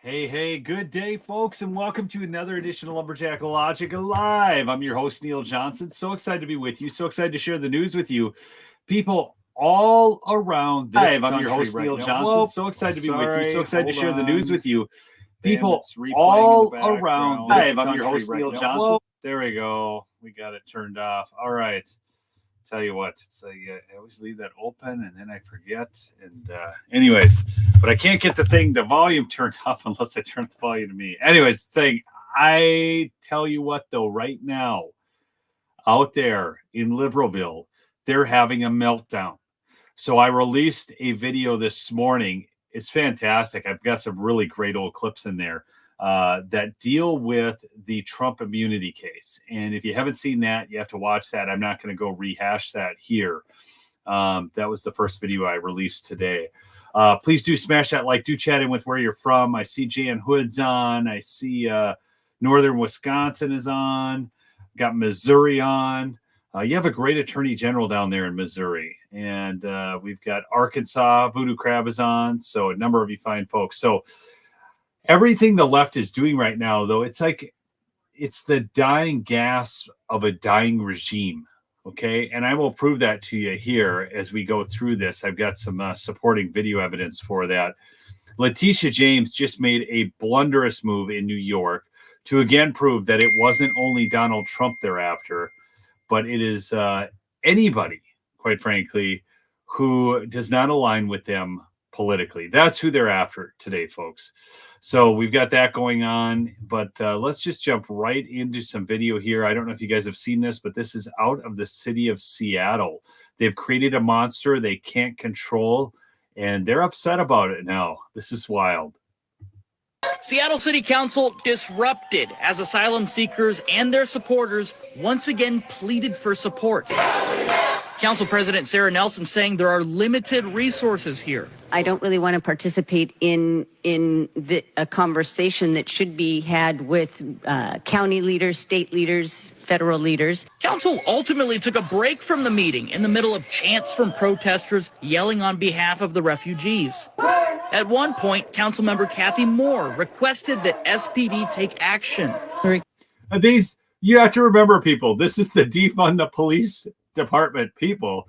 Hey, good day, folks, and welcome to another edition of Lumberjack Logic Live. I'm your host, Neil Johnson. So excited to be with you. So excited to share the news with you. People all around this country. I'm your host, Neil Johnson. So excited to be with you. So excited to share the news with you. People all around this country. I'm your host, Neil Johnson. There we go. We got it turned off. All right. Tell you what, it's I always leave that open and then I forget. And anyways, but I can't get the volume turned off unless I turn the volume to me. Anyways, I tell you what, though, right now, out there in Liberalville, they're having a meltdown. So I released a video this morning. It's fantastic. I've got some really great old clips in there that deal with the Trump immunity case. And if you haven't seen that, you have to watch that. I'm not going to go rehash that here. That was the first video I released today. Please do smash that like. Do chat in with where you're from. I see Jan Hood's on. I see Northern Wisconsin is on. Got Missouri on. You have a great attorney general down there in Missouri. And we've got Arkansas. Voodoo Crab is on. So a number of you fine folks. So everything the left is doing right now, though, it's like it's the dying gasp of a dying regime. Okay. And I will prove that to you here as we go through this. I've got some supporting video evidence for that. Letsitia James just made a blunderous move in New York to again prove that it wasn't only Donald Trump thereafter, but it is anybody, quite frankly, who does not align with them politically. That's who they're after today, folks. So we've got that going on, but let's just jump right into some video here. I don't know if you guys have seen this, but this is out of the city of Seattle. They've created a monster they can't control, and they're upset about it now. This is wild. Seattle City Council disrupted as asylum seekers and their supporters once again pleaded for support. Council President Sarah Nelson saying there are limited resources here. I don't really want to participate in a conversation that should be had with county leaders, state leaders, federal leaders. Council ultimately took a break from the meeting in the middle of chants from protesters yelling on behalf of the refugees. At one point, Councilmember Kathy Moore requested that SPD take action. You have to remember, people, this is the defund the police department people,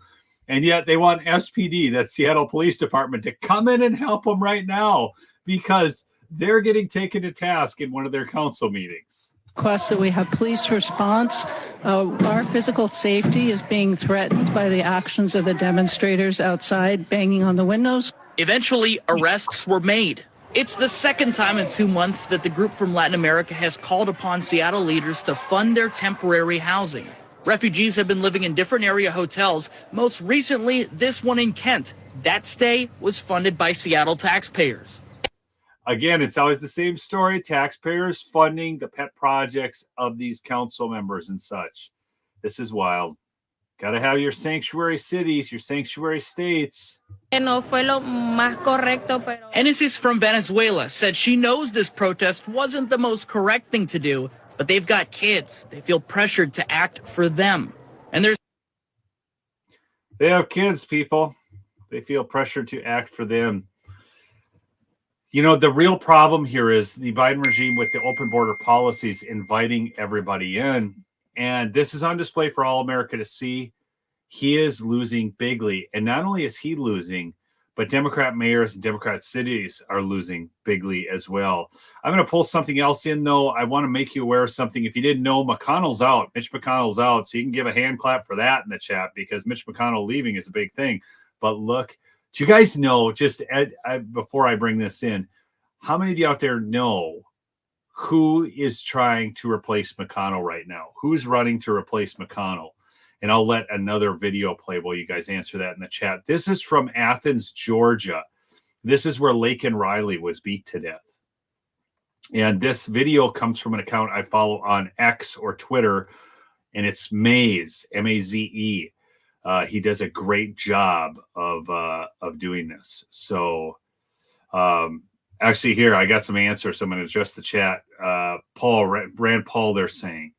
and yet they want SPD, that Seattle Police Department, to come in and help them right now because they're getting taken to task in one of their council meetings. Request that we have police response. Our physical safety is being threatened by the actions of the demonstrators outside banging on the windows. Eventually, arrests were made. It's the second time in 2 months that the group from Latin America has called upon Seattle leaders to fund their temporary housing. Refugees have been living in different area hotels, most recently this one in Kent. That stay was funded by Seattle taxpayers. Again, it's always the same story. Taxpayers funding the pet projects of these council members and such. This is wild. Got to have your sanctuary cities, your sanctuary states. Enesis from Venezuela said she knows this protest wasn't the most correct thing to do, but they've got kids. They feel pressured to act for them. And they have kids, people. They feel pressured to act for them. You know, the real problem here is the Biden regime with the open border policies inviting everybody in. And this is on display for all America to see. He is losing bigly. And not only is he losing, but Democrat mayors and Democrat cities are losing bigly as well. I'm going to pull something else in, though. I want to make you aware of something. If you didn't know, McConnell's out. Mitch McConnell's out. So you can give a hand clap for that in the chat because Mitch McConnell leaving is a big thing. But look, do you guys know, before I bring this in, how many of you out there know who is trying to replace McConnell right now? Who's running to replace McConnell? And I'll let another video play while you guys answer that in the chat. This is from Athens, Georgia. This is where Laken Riley was beat to death. And this video comes from an account I follow on X or Twitter, and it's Maze, M-A-Z-E. He does a great job of doing this. So actually here, I got some answers, so I'm going to address the chat. Rand Paul, they're saying.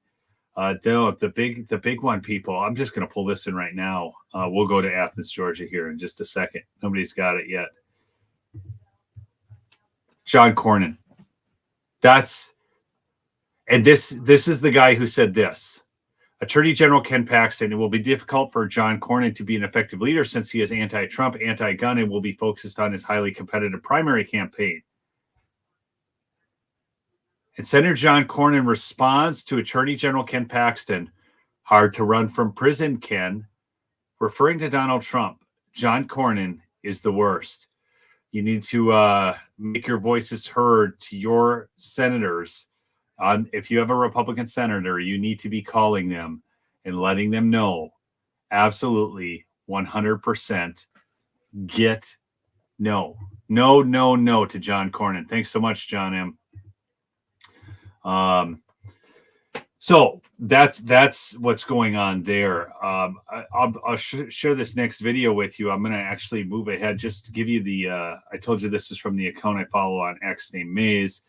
The big one, people, I'm just going to pull this in right now. We'll go to Athens, Georgia here in just a second. Nobody's got it yet. John Cornyn. And this is the guy who said this. Attorney General Ken Paxton, it will be difficult for John Cornyn to be an effective leader since he is anti-Trump, anti-gun, and will be focused on his highly competitive primary campaign. And Senator John Cornyn responds to Attorney General Ken Paxton, hard to run from prison, Ken. Referring to Donald Trump, John Cornyn is the worst. You need to make your voices heard to your senators. If you have a Republican senator, you need to be calling them and letting them know absolutely 100% get no to John Cornyn. Thanks so much, John M. So that's what's going on there. I'll share this next video with you. I'm going to actually move ahead just to give you the, I told you this is from the account I follow on X named Maze.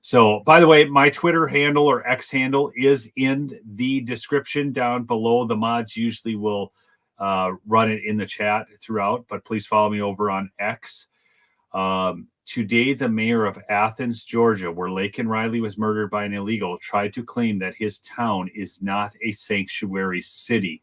So, by the way, my Twitter handle or X handle is in the description down below. The mods usually will run it in the chat throughout, but please follow me over on X. Today, the mayor of Athens, Georgia, where Laken Riley was murdered by an illegal, tried to claim that his town is not a sanctuary city.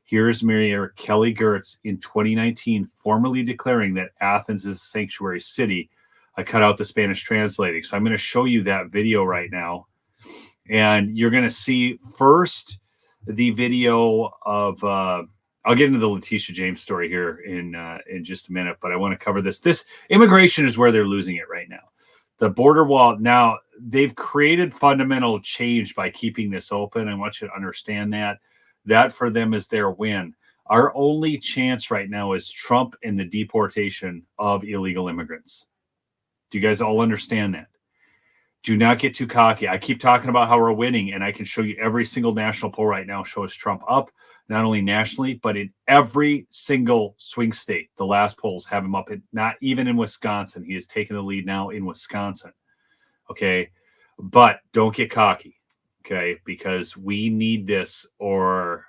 Here's Mayor Kelly Gertz in 2019 formally declaring that Athens is a sanctuary city. I cut out the Spanish translating. So I'm going to show you that video right now. And you're going to see first the video of, I'll get into the Letsitia James story here in just a minute, but I want to cover this. This immigration is where they're losing it right now. The border wall, now they've created fundamental change by keeping this open. I want you to understand that. That for them is their win. Our only chance right now is Trump and the deportation of illegal immigrants. Do you guys all understand that? Do not get too cocky. I keep talking about how we're winning, and I can show you every single national poll right now shows Trump up, not only nationally, but in every single swing state. The last polls have him up, not even in Wisconsin. He has taken the lead now in Wisconsin. Okay. But don't get cocky. Okay. Because we need this or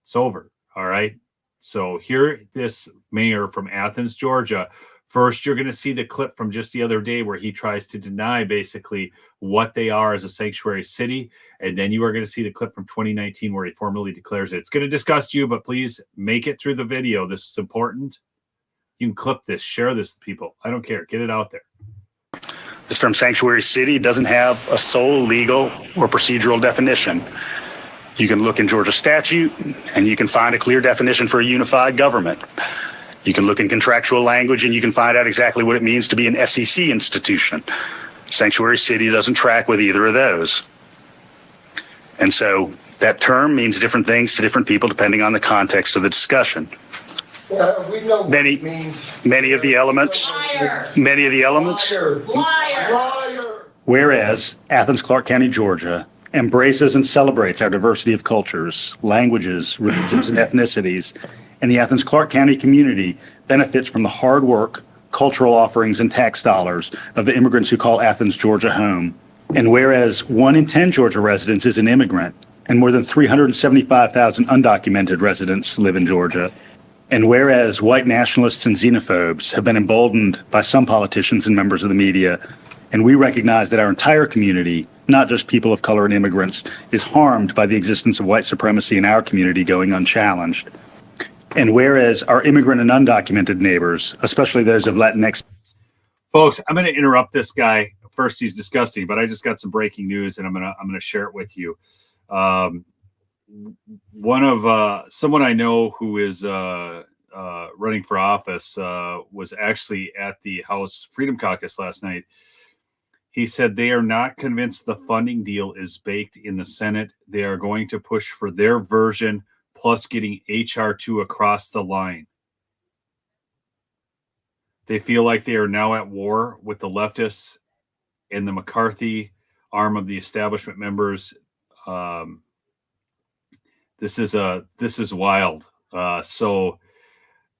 it's over. All right. So here, this mayor from Athens, Georgia. First, you're going to see the clip from just the other day where he tries to deny basically what they are as a sanctuary city. And then you are going to see the clip from 2019 where he formally declares it. It's going to disgust you, but please make it through the video. This is important. You can clip this, share this with people. I don't care. Get it out there. This term sanctuary city doesn't have a sole legal or procedural definition. You can look in Georgia statute and you can find a clear definition for a unified government. You can look in contractual language and you can find out exactly what it means to be an SEC institution. Sanctuary city doesn't track with either of those. And so that term means different things to different people depending on the context of the discussion. We know what it means. Many of the elements. Whereas Athens, Clarke County, Georgia embraces and celebrates our diversity of cultures, languages, religions, and ethnicities, and the Athens Clarke County community benefits from the hard work, cultural offerings, and tax dollars of the immigrants who call Athens, Georgia home. And whereas 1 in 10 Georgia residents is an immigrant, and more than 375,000 undocumented residents live in Georgia, and whereas white nationalists and xenophobes have been emboldened by some politicians and members of the media, and we recognize that our entire community, not just people of color and immigrants, is harmed by the existence of white supremacy in our community going unchallenged. And whereas our immigrant and undocumented neighbors, especially those of Latinx. Folks, I'm going to interrupt this guy. First, he's disgusting, but I just got some breaking news, and I'm going to share it with you. One of someone I know who is running for office was actually at the House Freedom Caucus last night. He said they are not convinced the funding deal is baked in the Senate. They are going to push for their version, plus getting HR2 across the line. They feel like they are now at war with the leftists and the McCarthy arm of the establishment members. This is wild. So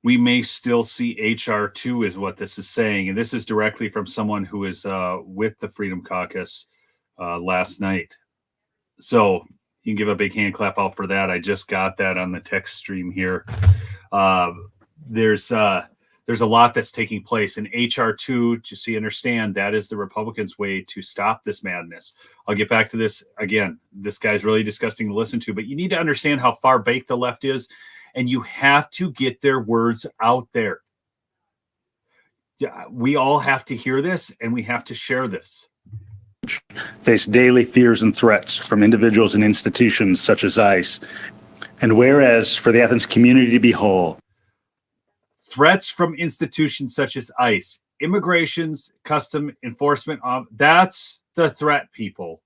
we may still see HR2 is what this is saying. And this is directly from someone who is with the Freedom Caucus last night. So you can give a big hand clap out for that. I just got that on the text stream here. There's there's a lot that's taking place. And HR 2, just so you understand, that is the Republicans' way to stop this madness. I'll get back to this again. This guy's really disgusting to listen to, but you need to understand how far baked the left is, and you have to get their words out there. We all have to hear this, and we have to share this. Face daily fears and threats from individuals and institutions such as ICE. And whereas for the Athens community to be whole, threats from institutions such as ICE, immigration's custom enforcement, that's the threat, people.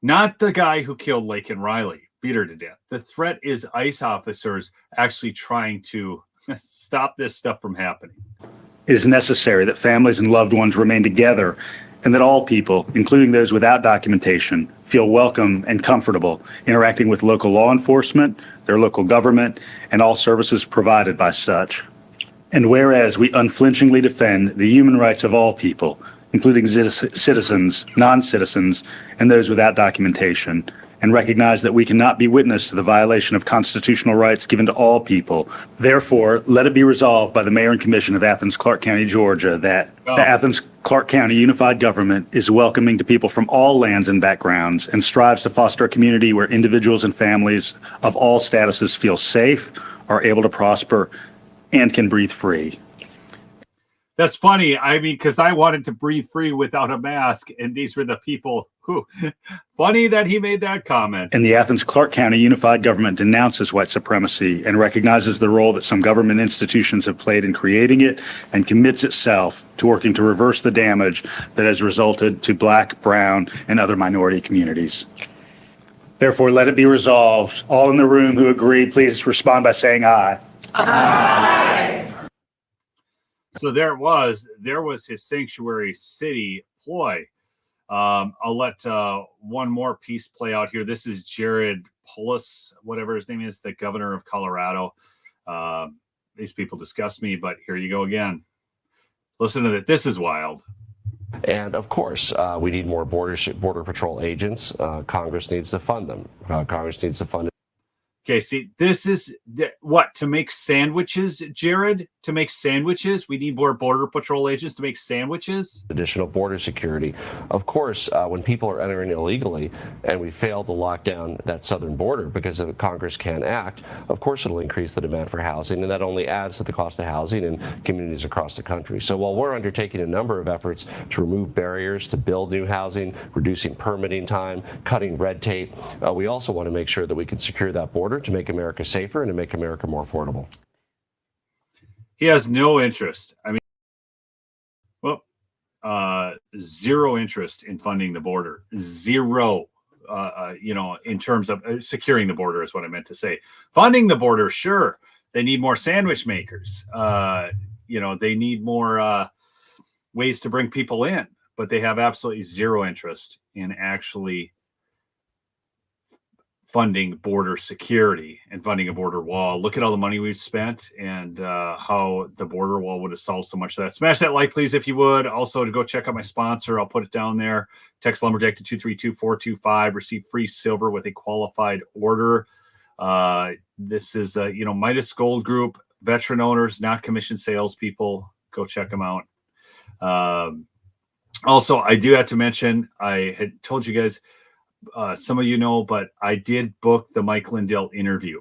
Not the guy who killed Laken Riley, beat her to death. The threat is ICE officers actually trying to stop this stuff from happening. it is necessary that families and loved ones remain together and that all people, including those without documentation, feel welcome and comfortable interacting with local law enforcement, their local government, and all services provided by such. And whereas we unflinchingly defend the human rights of all people, including citizens, non-citizens, and those without documentation, and recognize that we cannot be witness to the violation of constitutional rights given to all people. Therefore, let it be resolved by the Mayor and Commission of Athens, Clarke County, Georgia, that the Athens Clarke County Unified Government is welcoming to people from all lands and backgrounds and strives to foster a community where individuals and families of all statuses feel safe, are able to prosper, and can breathe free. That's funny. I mean, because I wanted to breathe free without a mask, and these were the people who, funny that he made that comment. And the Athens Clarke County Unified Government denounces white supremacy and recognizes the role that some government institutions have played in creating it and commits itself to working to reverse the damage that has resulted to Black, brown, and other minority communities. Therefore, let it be resolved. All in the room who agree, please respond by saying aye. Aye. So there was his sanctuary city ploy. I'll let one more piece play out here. This is Jared Polis, whatever his name is, the governor of Colorado. These people disgust me, but here you go again. Listen to that. This is wild. And of course, we need more border patrol agents. Congress needs to fund them. Congress needs to fund it. Okay, see, this is what, to make sandwiches, Jared? To make sandwiches? We need more Border Patrol agents to make sandwiches? Additional border security. Of course, when people are entering illegally and we fail to lock down that southern border because Congress can't act, of course it'll increase the demand for housing, and that only adds to the cost of housing in communities across the country. So while we're undertaking a number of efforts to remove barriers to build new housing, reducing permitting time, cutting red tape, we also want to make sure that we can secure that border to make America safer and to make America more affordable. He has no interest. I mean, zero interest in funding the border. Zero, in terms of securing the border is what I meant to say. Funding the border, sure. They need more sandwich makers. They need more ways to bring people in, but they have absolutely zero interest in actually funding border security and funding a border wall. Look at all the money we've spent and how the border wall would have solved so much of that. Smash that like, please, if you would. Also, to go check out my sponsor, I'll put it down there. Text Lumberjack to 232-425. Receive free silver with a qualified order. This is, Midas Gold Group, veteran owners, not commissioned salespeople. Go check them out. Also, I do have to mention, I had told you guys, some of you know, but I did book the Mike Lindell interview.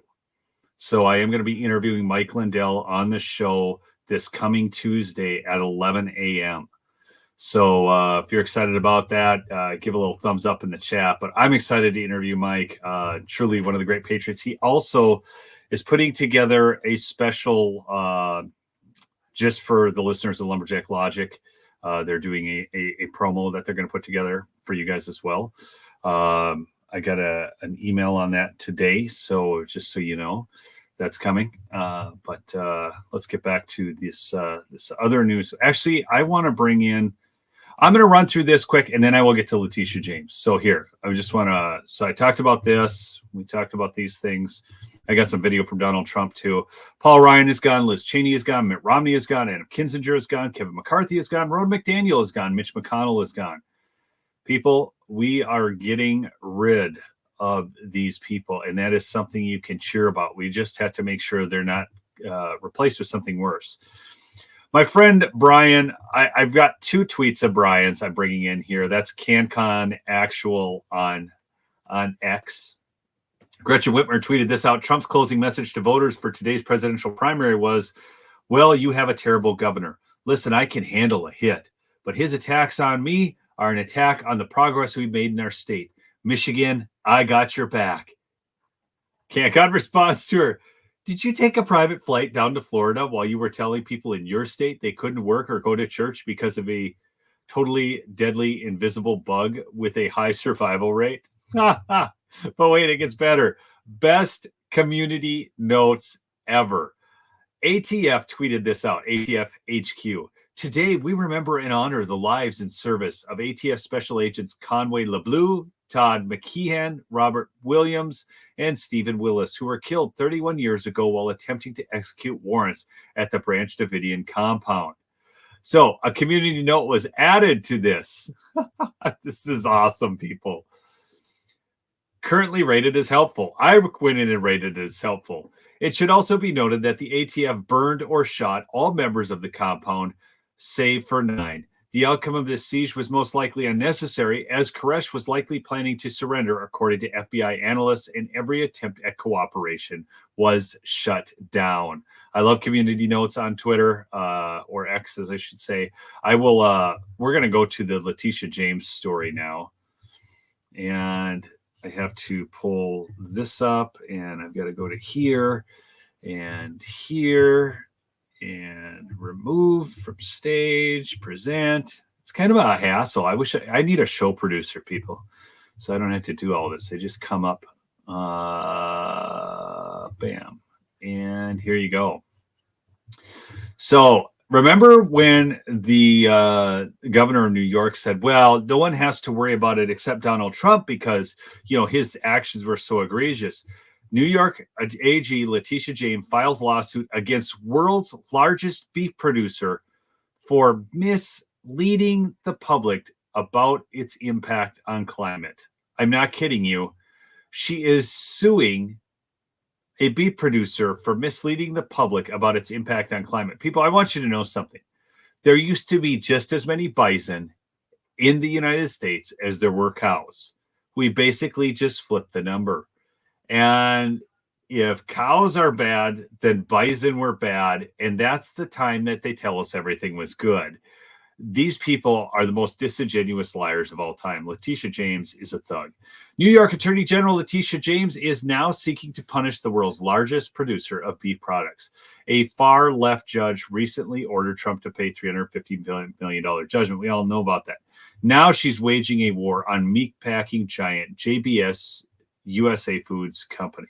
So I am going to be interviewing Mike Lindell on the show this coming Tuesday at 11 a.m. So if you're excited about that, give a little thumbs up in the chat. But I'm excited to interview Mike, truly one of the great patriots. He also is putting together a special just for the listeners of Lumberjack Logic. They're doing a promo that they're going to put together for you guys as well. I got an email on that today, so just so you know, that's coming. But let's get back to this other news. Actually, I want to bring in. I'm going to run through this quick, and then I will get to Letitia James. So here, I just want to. So I talked about this. We talked about these things. I got some video from Donald Trump too. Paul Ryan is gone. Liz Cheney is gone. Mitt Romney is gone. Adam Kinzinger is gone. Kevin McCarthy is gone. Rod McDaniel is gone. Mitch McConnell is gone. People, we are getting rid of these people, and that is something you can cheer about. We just have to make sure they're not replaced with something worse. My friend Brian, I've got 2 tweets of Brian's I'm bringing in here. That's CanCon Actual on X. Gretchen Whitmer tweeted this out. Trump's closing message to voters for today's presidential primary was, well, you have a terrible governor. Listen, I can handle a hit, but his attacks on me are an attack on the progress we've made in our state. Michigan, I got your back. CanCon responds to her, did you take a private flight down to Florida while you were telling people in your state they couldn't work or go to church because of a totally deadly invisible bug with a high survival rate? But wait, it gets better. Best community notes ever. ATF tweeted this out, ATF HQ. Today, we remember and honor the lives and service of ATF Special Agents Conway LeBleu, Todd McKeehan, Robert Williams, and Stephen Willis, who were killed 31 years ago while attempting to execute warrants at the Branch Davidian compound. So a community note was added to this. This is awesome, people. Currently rated as helpful. I went in and rated it as helpful. It should also be noted that the ATF burned or shot all members of the compound, save for 9. The outcome of this siege was most likely unnecessary, as Koresh was likely planning to surrender, according to FBI analysts, and every attempt at cooperation was shut down. I love community notes on Twitter, or X, as I should say. We're going to go to the Letsitia James story now. And I have to pull this up, and I've got to go to here and remove from stage, present. It's kind of a hassle. I need a show producer, people, so I don't have to do all this. They just come up, bam, and here you go. So remember when the governor of New York said, well, no one has to worry about it except Donald Trump because, his actions were so egregious. New York AG Letsitia James files lawsuit against world's largest beef producer for misleading the public about its impact on climate. I'm not kidding you. She is suing a beef producer for misleading the public about its impact on climate. People, I want you to know something. There used to be just as many bison in the United States as there were cows. We basically just flipped the number. And if cows are bad, then bison were bad. And that's the time that they tell us everything was good. These people are the most disingenuous liars of all time. Letsitia James is a thug. New York Attorney General Letsitia James is now seeking to punish the world's largest producer of beef products. A far-left judge recently ordered Trump to pay $350 million judgment. We all know about that. Now she's waging a war on meat packing giant JBS USA Foods Company.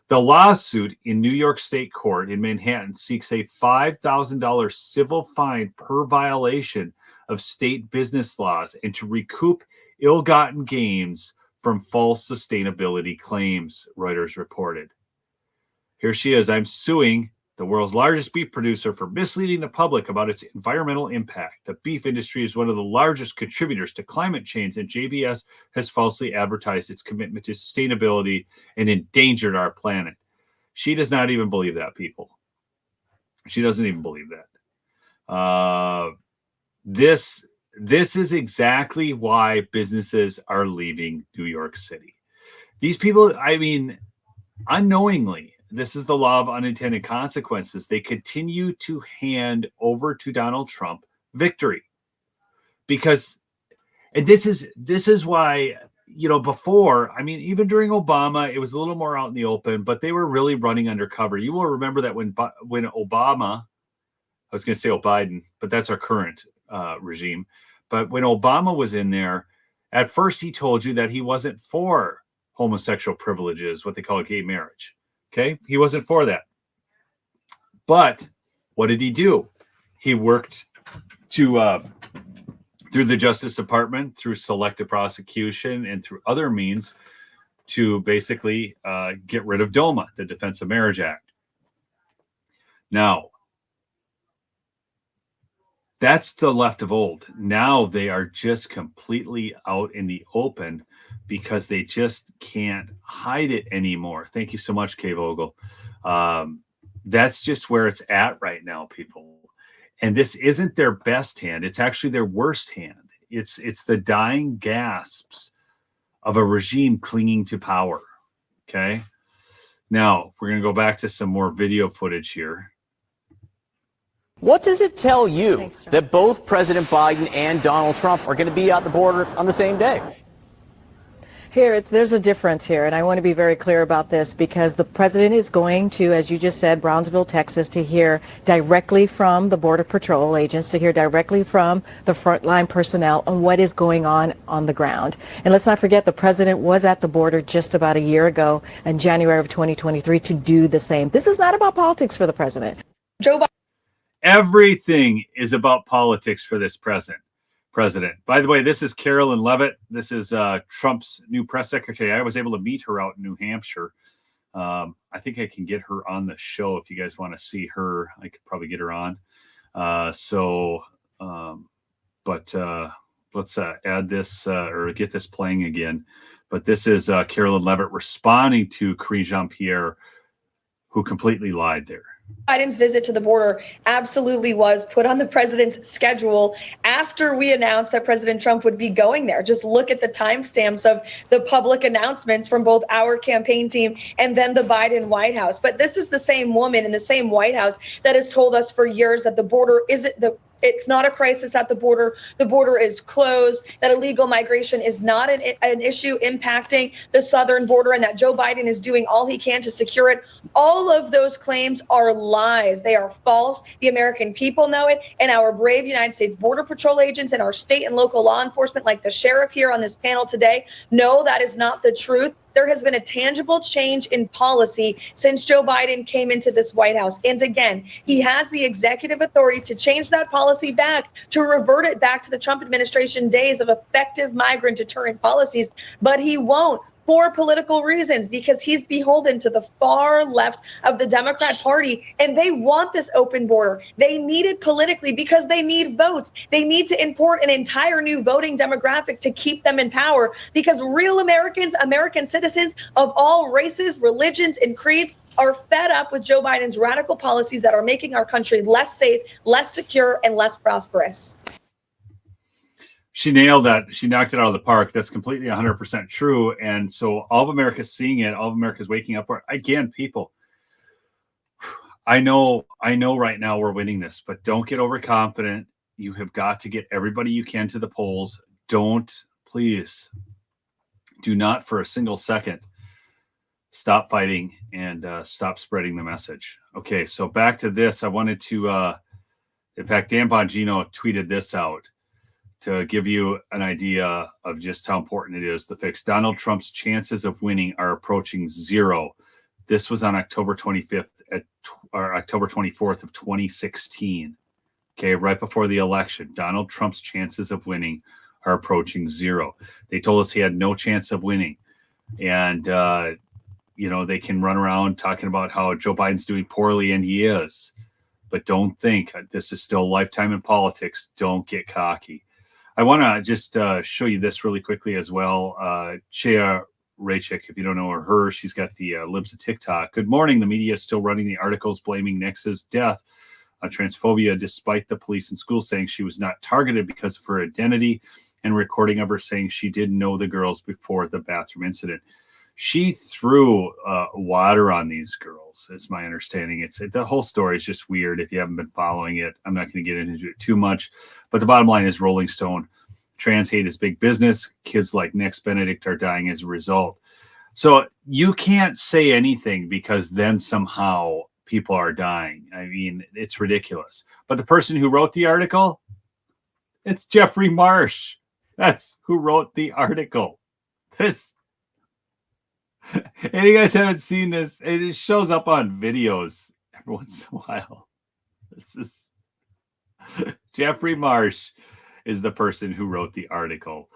The lawsuit in New York State Court in Manhattan seeks a $5,000 civil fine per violation of state business laws and to recoup ill-gotten gains from false sustainability claims, Reuters reported. Here she is. I'm suing the world's largest beef producer for misleading the public about its environmental impact. The beef industry is one of the largest contributors to climate change, and JBS has falsely advertised its commitment to sustainability and endangered our planet. She does not even believe that, people. She doesn't even believe that. This is exactly why businesses are leaving New York City. These people, unknowingly, this is the law of unintended consequences. They continue to hand over to Donald Trump victory because, and this is why, before, even during Obama, it was a little more out in the open, but they were really running undercover. You will remember that when Obama, I was going to say Biden, but that's our current regime. But when Obama was in there, at first he told you that he wasn't for homosexual privileges, what they call gay marriage. Okay, he wasn't for that. But what did he do? He worked to through the Justice Department, through selective prosecution, and through other means to basically get rid of DOMA, the Defense of Marriage Act. Now, that's the left of old. Now they are just completely out in the open because they just can't hide it anymore. Thank you so much, Kay Vogel. That's just where it's at right now, people. And this isn't their best hand. It's actually their worst hand. It's the dying gasps of a regime clinging to power. Okay. Now we're going to go back to some more video footage here. What does it tell you that both President Biden and Donald Trump are going to be at the border on the same day? There's a difference here, and I want to be very clear about this because the president is going to, as you just said, Brownsville, Texas, to hear directly from the Border Patrol agents, to hear directly from the frontline personnel on what is going on the ground. And let's not forget, the president was at the border just about a year ago in January of 2023 to do the same. This is not about politics for the president. Joe Biden. Everything is about politics for this president. By the way, this is Carolyn Levitt. This is Trump's new press secretary. I was able to meet her out in New Hampshire. I think I can get her on the show if you guys want to see her. I could probably get her on. Let's add this or get this playing again. But this is Carolyn Levitt responding to Corin Jean-Pierre, who completely lied there. Biden's visit to the border absolutely was put on the president's schedule after we announced that President Trump would be going there. Just look at the timestamps of the public announcements from both our campaign team and then the Biden White House. But this is the same woman in the same White House that has told us for years that the border it's not a crisis at the border. The border is closed, that illegal migration is not an issue impacting the southern border, and that Joe Biden is doing all he can to secure it. All of those claims are lies. They are false. The American people know it, and our brave United States Border Patrol agents and our state and local law enforcement, like the sheriff here on this panel today, know that is not the truth. There has been a tangible change in policy since Joe Biden came into this White House. And again, he has the executive authority to change that policy back, to revert it back to the Trump administration days of effective migrant deterrent policies. But he won't, for political reasons, because he's beholden to the far left of the Democrat Party, and they want this open border. They need it politically because they need votes. They need to import an entire new voting demographic to keep them in power, because real Americans, American citizens of all races, religions, and creeds are fed up with Joe Biden's radical policies that are making our country less safe, less secure, and less prosperous. She nailed that. She knocked it out of the park. That's completely 100% true. And so all of America's seeing it. All of America's waking up. Again, people, I know right now we're winning this, but don't get overconfident. You have got to get everybody you can to the polls. Please, do not for a single second stop fighting and stop spreading the message. Okay, so back to this. I wanted to, in fact, Dan Bonino tweeted this out to give you an idea of just how important it is to fix. Donald Trump's chances of winning are approaching zero. This was on October 25th or October 24th of 2016. Okay, right before the election, Donald Trump's chances of winning are approaching zero. They told us he had no chance of winning. And, they can run around talking about how Joe Biden's doing poorly, and he is. But don't think this is still a lifetime in politics. Don't get cocky. I want to just show you this really quickly as well. Chea Rachik, if you don't know her, she's got the Libs of TikTok. Good morning. The media is still running the articles blaming Nix's death on transphobia, despite the police and schools saying she was not targeted because of her identity, and recording of her saying she didn't know the girls before the bathroom incident. She threw water on these girls, is my understanding. The whole story is just weird. If you haven't been following it, I'm not going to get into it too much. But the bottom line is Rolling Stone. Trans hate is big business. Kids like Next Benedict are dying as a result. So you can't say anything because then somehow people are dying. I mean, it's ridiculous. But the person who wrote the article, it's Jeffrey Marsh. That's who wrote the article. And you guys haven't seen this, it shows up on videos every once in a while. This is Jeffrey Marsh is the person who wrote the article.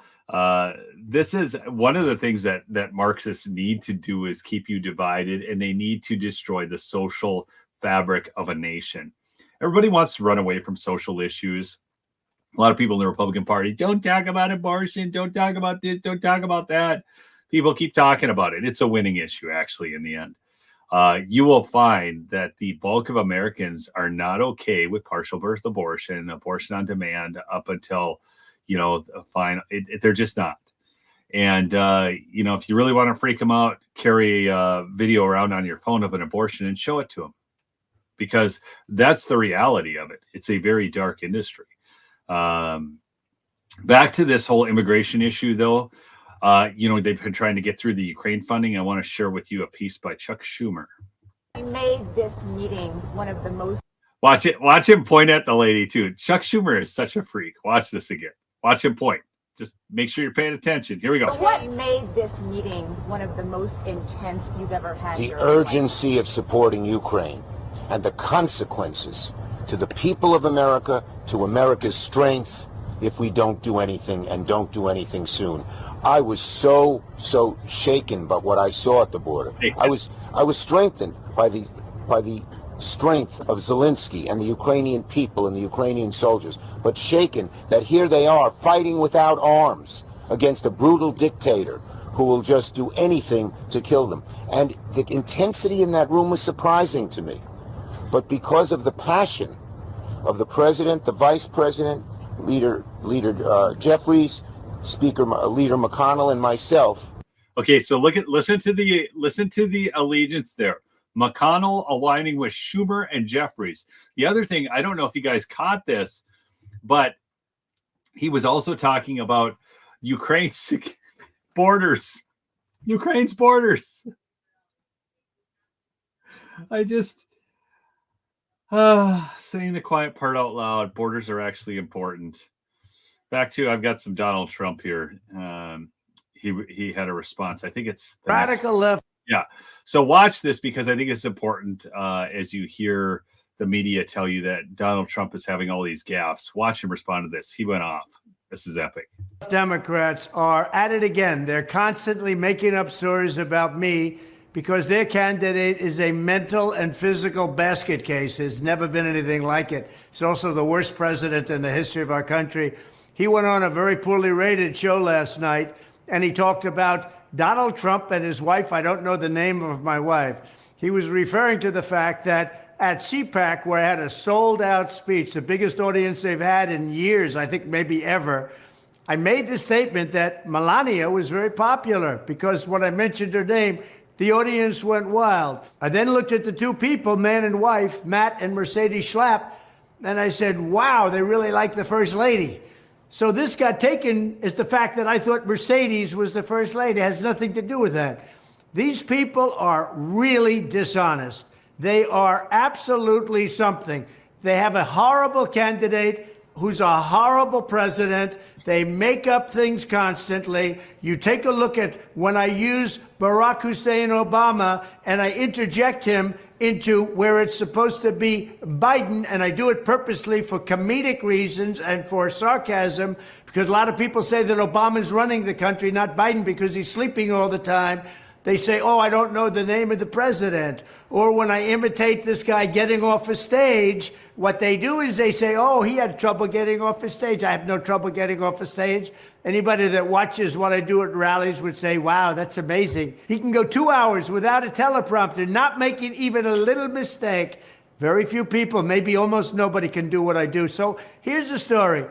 This is one of the things that Marxists need to do is keep you divided, and they need to destroy the social fabric of a nation. Everybody wants to run away from social issues. A lot of people in the Republican Party, don't talk about abortion, don't talk about this, don't talk about that. People keep talking about it. It's a winning issue, actually, in the end. you will find that the bulk of Americans are not okay with partial birth abortion, abortion on demand, up until, they're just not. And, if you really want to freak them out, carry a video around on your phone of an abortion and show it to them, because that's the reality of it. It's a very dark industry. Back to this whole immigration issue, though. They've been trying to get through the Ukraine funding. I want to share with you a piece by Chuck Schumer. We made this meeting one of the most. Watch him point at the lady, too. Chuck Schumer is such a freak. Watch this again. Watch him point. Just make sure you're paying attention. Here we go. What made this meeting one of the most intense you've ever had? The urgency of supporting Ukraine and the consequences to the people of America, to America's strength, if we don't do anything and don't do anything soon. I was so shaken by what I saw at the border. I was strengthened by the strength of Zelensky and the Ukrainian people and the Ukrainian soldiers, but shaken that here they are fighting without arms against a brutal dictator who will just do anything to kill them. And the intensity in that room was surprising to me. But because of the passion of the president, the vice president, Leader Jeffries, Leader McConnell, and myself. Okay, so listen to the allegiance there. McConnell aligning with Schumer and Jeffries. The other thing, I don't know if you guys caught this, but he was also talking about Ukraine's borders. Ukraine's borders. I just saying the quiet part out loud. Borders are actually important. Back to, I've got some Donald Trump here. He had a response. I think it's radical left. Yeah. So watch this, because I think it's important as you hear the media tell you that Donald Trump is having all these gaffes. Watch him respond to this. He went off. This is epic. Democrats are at it again. They're constantly making up stories about me because their candidate is a mental and physical basket case. There's never been anything like it. He's also the worst president in the history of our country. He went on a very poorly rated show last night, and he talked about Donald Trump and his wife. I don't know the name of my wife. He was referring to the fact that at CPAC, where I had a sold-out speech, the biggest audience they've had in years, I think maybe ever, I made the statement that Melania was very popular because when I mentioned her name, the audience went wild. I then looked at the two people, man and wife, Matt and Mercedes Schlapp, and I said, wow, they really like the First Lady. So this got taken as the fact that I thought Mercedes was the First Lady. It has nothing to do with that. These people are really dishonest. They are absolutely something. They have a horrible candidate who's a horrible president. They make up things constantly. You take a look at when I use Barack Hussein Obama and I interject him into where it's supposed to be Biden, and I do it purposely for comedic reasons and for sarcasm, because a lot of people say that Obama's running the country, not Biden, because he's sleeping all the time. They say, oh, I don't know the name of the president. Or when I imitate this guy getting off a stage, what they do is they say, oh, he had trouble getting off a stage. I have no trouble getting off a stage. Anybody that watches what I do at rallies would say, wow, that's amazing. He can go 2 hours without a teleprompter, not making even a little mistake. Very few people, maybe almost nobody, can do what I do. So here's the story.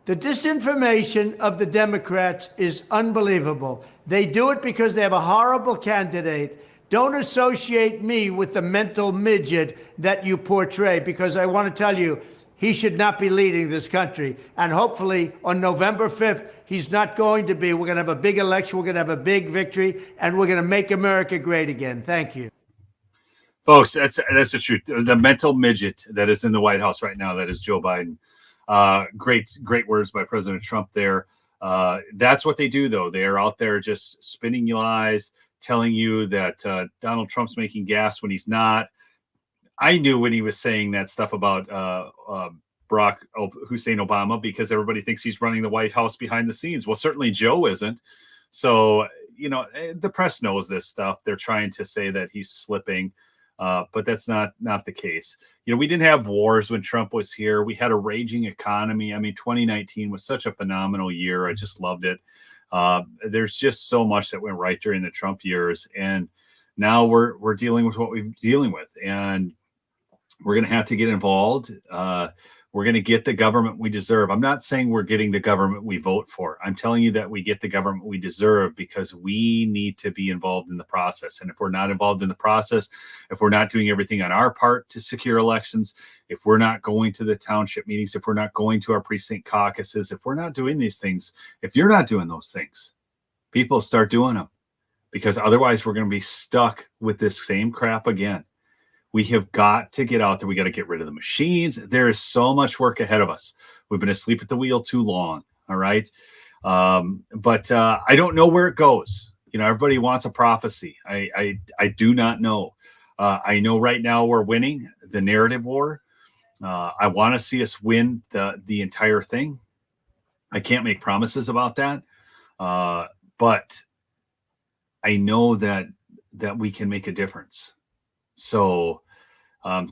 The disinformation of the Democrats is unbelievable. They do it because they have a horrible candidate. Don't associate me with the mental midget that you portray, because I want to tell you, he should not be leading this country. And hopefully on November 5th, he's not going to be. We're going to have a big election. We're going to have a big victory, and we're going to make America great again. Thank you. Folks, that's the truth. The mental midget that is in the White House right now, that is Joe Biden. Great words by President Trump there. That's what they do, though. They are out there just spinning lies, telling you that Donald Trump's making gas when he's not. I knew when he was saying that stuff about Barack Hussein Obama, because everybody thinks he's running the White House behind the scenes. Well, certainly Joe isn't. So, the press knows this stuff. They're trying to say that he's slipping. But that's not the case. We didn't have wars when Trump was here. We had a raging economy. I mean, 2019 was such a phenomenal year. I just loved it. There's just so much that went right during the Trump years. And now we're dealing with what we're dealing with, and we're going to have to get involved. We're going to get the government we deserve. I'm not saying we're getting the government we vote for. I'm telling you that we get the government we deserve because we need to be involved in the process. And if we're not involved in the process, if we're not doing everything on our part to secure elections, if we're not going to the township meetings, if we're not going to our precinct caucuses, if we're not doing these things, if you're not doing those things, people start doing them, because otherwise we're going to be stuck with this same crap again. We have got to get out there. We got to get rid of the machines. There is so much work ahead of us. We've been asleep at the wheel too long. All right. But I don't know where it goes. Everybody wants a prophecy. I do not know. I know right now we're winning the narrative war. I want to see us win the entire thing. I can't make promises about that. But I know that we can make a difference. So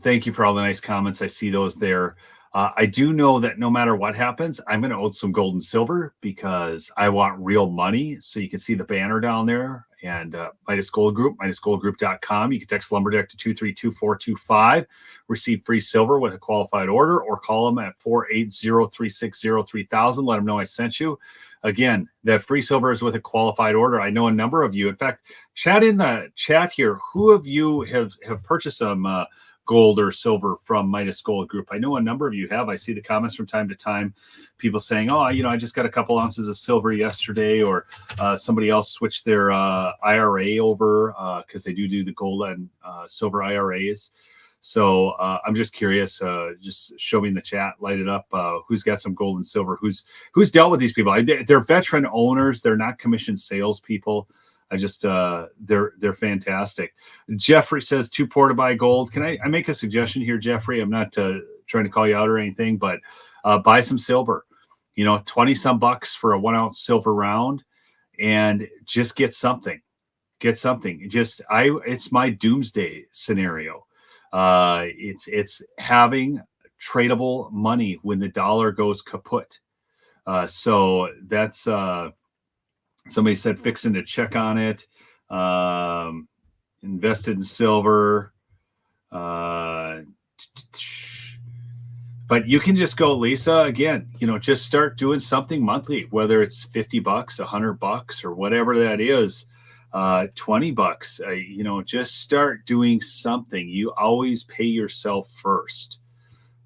thank you for all the nice comments. I see those there. I do know that no matter what happens, I'm going to own some gold and silver because I want real money. So you can see the banner down there, and Midas Gold Group, MidasGoldGroup.com. You can text Lumberjack to 232-425, receive free silver with a qualified order, or call them at 480-360-3000. Let them know I sent you. Again, that free silver is with a qualified order. I know a number of you. In fact, chat in the chat here. Who of you have purchased some gold or silver from Midas Gold Group? I know a number of you have. I see the comments from time to time. People saying, "Oh, I just got a couple ounces of silver yesterday," or somebody else switched their IRA over because they do the gold and silver IRAs. So I'm just curious. Just show me in the chat, light it up. Who's got some gold and silver? Who's dealt with these people? They're veteran owners. They're not commissioned salespeople. I just they're fantastic. Jeffrey says too poor to buy gold. Can I make a suggestion here, Jeffrey? I'm not trying to call you out or anything, but buy some silver. 20 some bucks for a 1 ounce silver round, and just get something. It's my doomsday scenario. It's having tradable money when the dollar goes kaput. So that's somebody said fixing to check on it. Invested in silver. But you can just go, Lisa, again, just start doing something monthly, whether it's $50, $100, or whatever that is. 20 bucks, just start doing something. You always pay yourself first.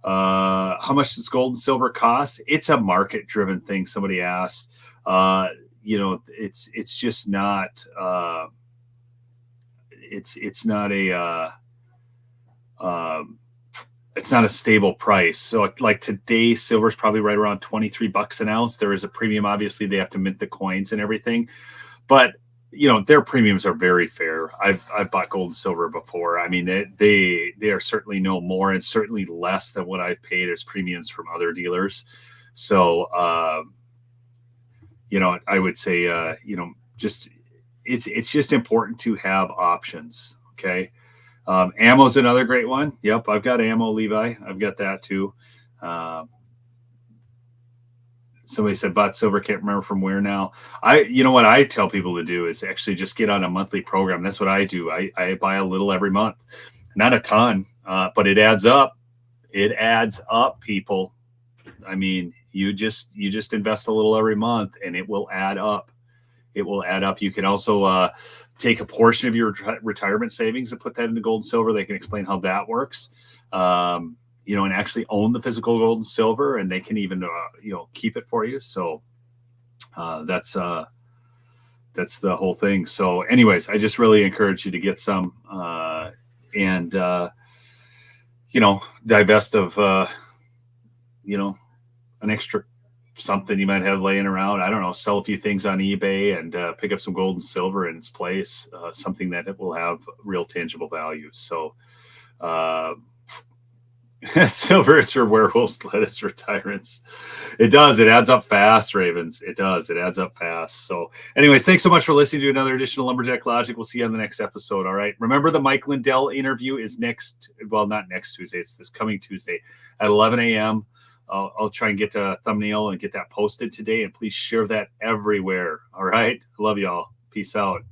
How much does gold and silver cost? It's a market driven thing. Somebody asked, it's just not, it's not a stable price. So like today, silver's probably right around $23 an ounce. There is a premium. Obviously they have to mint the coins and everything, but their premiums are very fair. I've bought gold and silver before. I mean, they are certainly no more and certainly less than what I've paid as premiums from other dealers. So, I would say, just it's just important to have options. Okay. Ammo's another great one. Yep. I've got ammo, Levi. I've got that too. Somebody said bought silver, can't remember from where now. What I tell people to do is actually just get on a monthly program. That's what I do. I buy a little every month, not a ton, but it adds up. It adds up, people. I mean, you just invest a little every month and it will add up. It will add up. You can also take a portion of your retirement savings and put that into gold and silver. They can explain how that works. And actually own the physical gold and silver, and they can even, keep it for you. So that's the whole thing. So anyways, I just really encourage you to get some and divest of, an extra something you might have laying around. I don't know, sell a few things on eBay and pick up some gold and silver in its place, something that it will have real tangible value. So, silver is for werewolves, lettuce for tyrants. It does. It adds up fast, Ravens. It does. It adds up fast. So anyways, thanks so much for listening to another edition of Lumberjack Logic. We'll see you on the next episode. All right. Remember, the Mike Lindell interview is not next Tuesday. It's this coming Tuesday at 11 a.m. I'll try and get a thumbnail and get that posted today. And please share that everywhere. All right. I love y'all. Peace out.